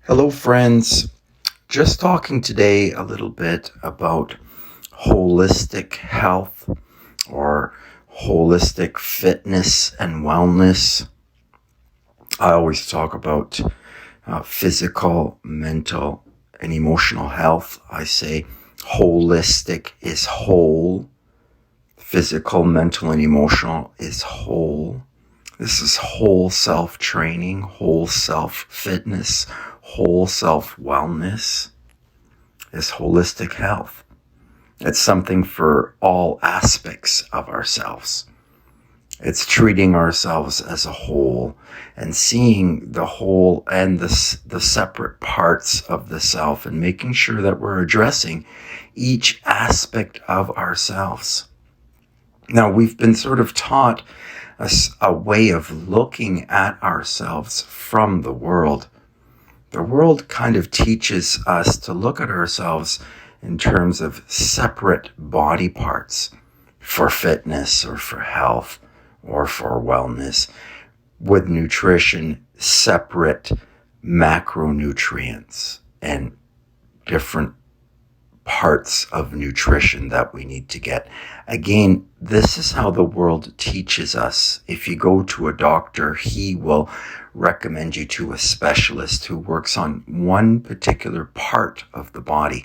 Hello, friends. Just talking today a little bit about holistic health or holistic fitness and wellness. I always talk about physical, mental, and emotional health. I say holistic is whole, physical, mental, and emotional is whole. This is whole self training, whole self fitness, whole self wellness. Is holistic health. It's something for all aspects of ourselves. It's treating ourselves as a whole and seeing the whole and the separate parts of the self and making sure that we're addressing each aspect of ourselves. Now, we've been sort of taught a way of looking at ourselves from the world. The world kind of teaches us to look at ourselves in terms of separate body parts for fitness or for health or for wellness, with nutrition, separate macronutrients and different parts of nutrition that we need to get. Again, this is how the world teaches us. If you go to a doctor, he will recommend you to a specialist who works on one particular part of the body.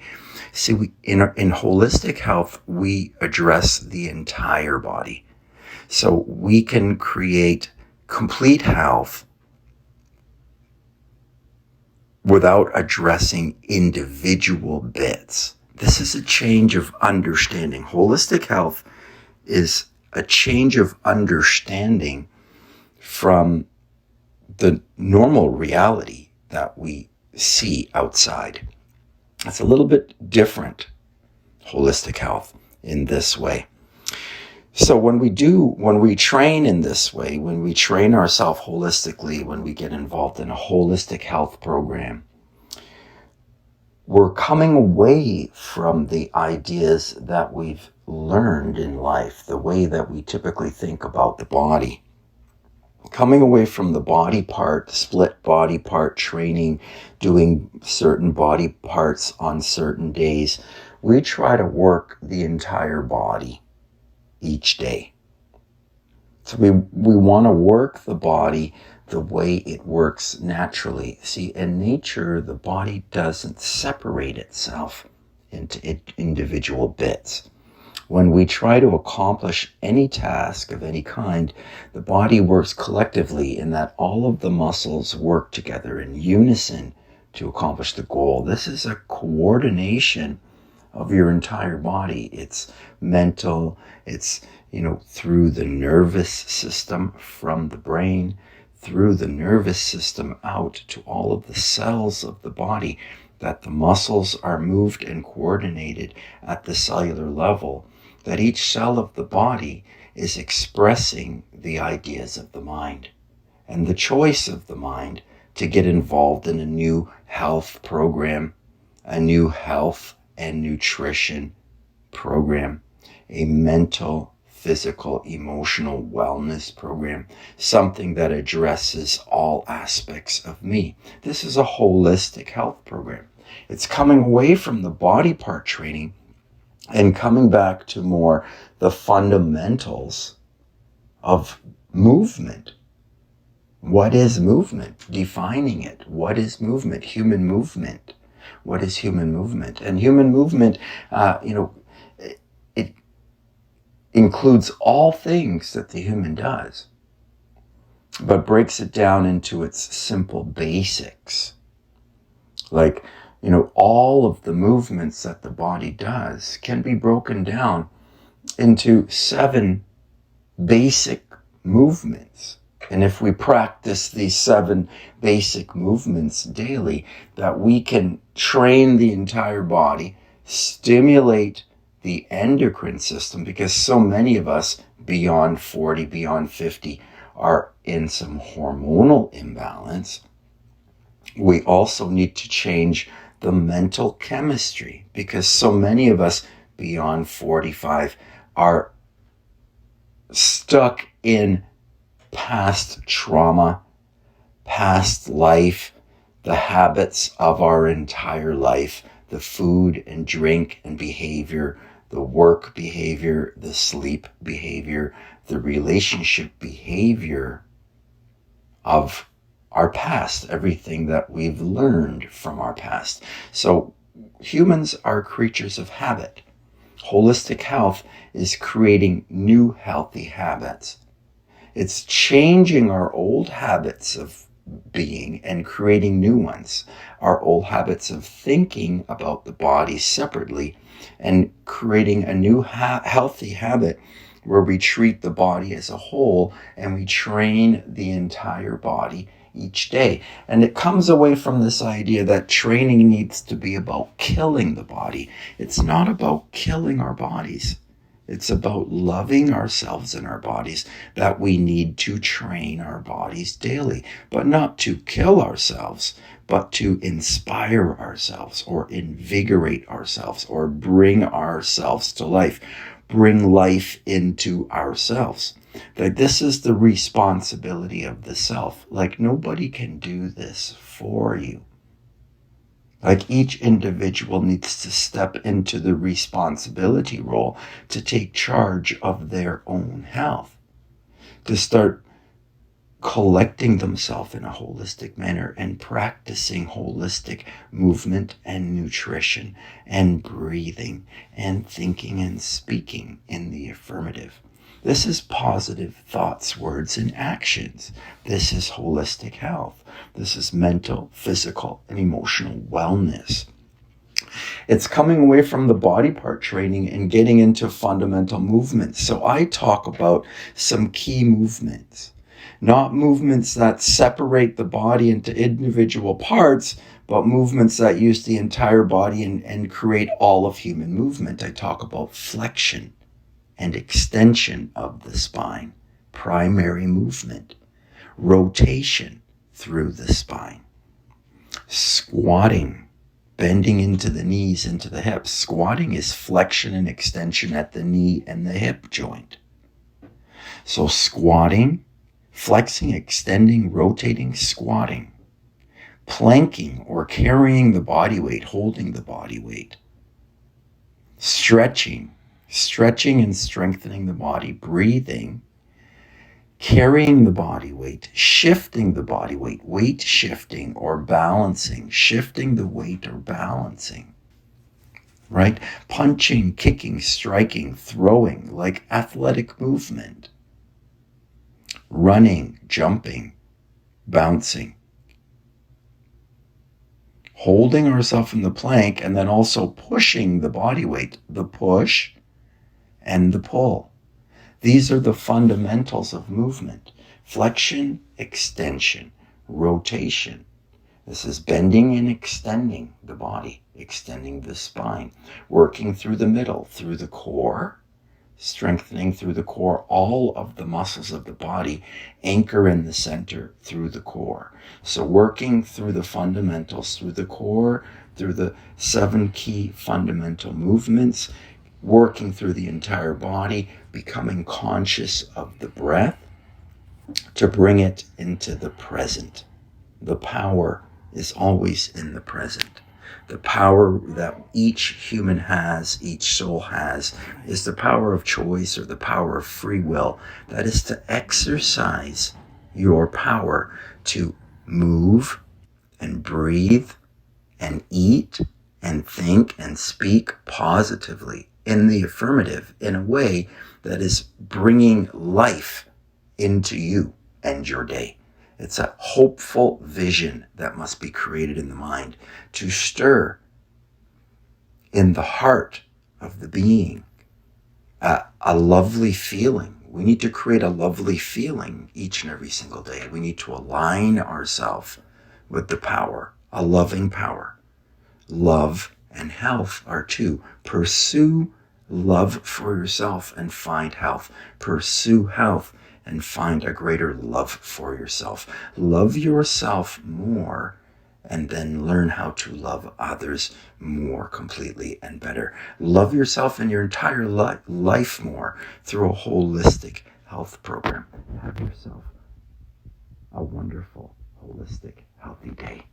See, in holistic health, we address the entire body. So we can create complete health without addressing individual bits. This is a change of understanding. Holistic health is a change of understanding from the normal reality that we see outside. It's a little bit different, holistic health, in this way. So when we train in this way, when we train ourselves holistically, when we get involved in a holistic health program, we're coming away from the ideas that we've learned in life, the way that we typically think about the body. Coming away from the body part, split body part training, doing certain body parts on certain days, we try to work the entire body each day. So we want to work the body the way it works naturally. See, in nature, the body doesn't separate itself into individual bits. When we try to accomplish any task of any kind, the body works collectively in that all of the muscles work together in unison to accomplish the goal. This is a coordination of your entire body. It's mental, it's, through the nervous system from the brain, through the nervous system out to all of the cells of the body, that the muscles are moved and coordinated at the cellular level, that each cell of the body is expressing the ideas of the mind and the choice of the mind to get involved in a new health program, a new health and nutrition program, a mental, physical, emotional wellness program, something that addresses all aspects of me. This is a holistic health program. It's coming away from the body part training and coming back to more the fundamentals of movement. What is movement? Defining it. What is movement? Human movement. What is human movement? And human movement, it includes all things that the human does, but breaks it down into its simple basics. Like, all of the movements that the body does can be broken down into 7 basic movements. And if we practice these 7 basic movements daily, that we can train the entire body, stimulate the endocrine system, because so many of us beyond 40, beyond 50 are in some hormonal imbalance. We also need to change the mental chemistry, because so many of us beyond 45 are stuck in past trauma, past life, the habits of our entire life, the food and drink and behavior, the work behavior, the sleep behavior, the relationship behavior of our past, everything that we've learned from our past. So humans are creatures of habit. Holistic health is creating new healthy habits. It's changing our old habits of being and creating new ones. Our old habits of thinking about the body separately and creating a new healthy habit where we treat the body as a whole and we train the entire body each day. And it comes away from this idea that training needs to be about killing the body. It's not about killing our bodies. It's about loving ourselves and our bodies, that we need to train our bodies daily, but not to kill ourselves, but to inspire ourselves or invigorate ourselves or bring ourselves to life, bring life into ourselves. That this is the responsibility of the self. Like nobody can do this for you. Like each individual needs to step into the responsibility role to take charge of their own health, to start collecting themselves in a holistic manner and practicing holistic movement and nutrition and breathing and thinking and speaking in the affirmative. This is positive thoughts, words, and actions. This is holistic health. This is mental, physical, and emotional wellness. It's coming away from the body part training and getting into fundamental movements. So I talk about some key movements, not movements that separate the body into individual parts, but movements that use the entire body and create all of human movement. I talk about flexion and extension of the spine, primary movement, rotation through the spine, squatting, bending into the knees, into the hips. Squatting is flexion and extension at the knee and the hip joint. So squatting, flexing, extending, rotating, squatting, planking or carrying the body weight, holding the body weight, stretching and strengthening the body, breathing, carrying the body weight, shifting the body weight, weight shifting or balancing, shifting the weight or balancing, right? Punching, kicking, striking, throwing, like athletic movement, running, jumping, bouncing, holding ourselves in the plank and then also pushing the body weight, the push and the pull. These are the fundamentals of movement. Flexion, extension, rotation. This is bending and extending the body, extending the spine, working through the middle, through the core, strengthening through the core, all of the muscles of the body, anchor in the center through the core. So working through the fundamentals, through the core, through the 7 key fundamental movements, working through the entire body, becoming conscious of the breath to bring it into the present. The power is always in the present. The power that each human has, each soul has, is the power of choice or the power of free will. That is to exercise your power to move and breathe and eat and think and speak positively in the affirmative in a way that is bringing life into you and your day. It's a hopeful vision that must be created in the mind to stir in the heart of the being a lovely feeling. We need to create a lovely feeling each and every single day. We need to align ourselves with the power, a loving power. Love and health are two. Pursue love for yourself and find health. Pursue health and find a greater love for yourself. Love yourself more and then learn how to love others more completely and better. Love yourself and your entire life more through a holistic health program. Have yourself a wonderful, holistic, healthy day.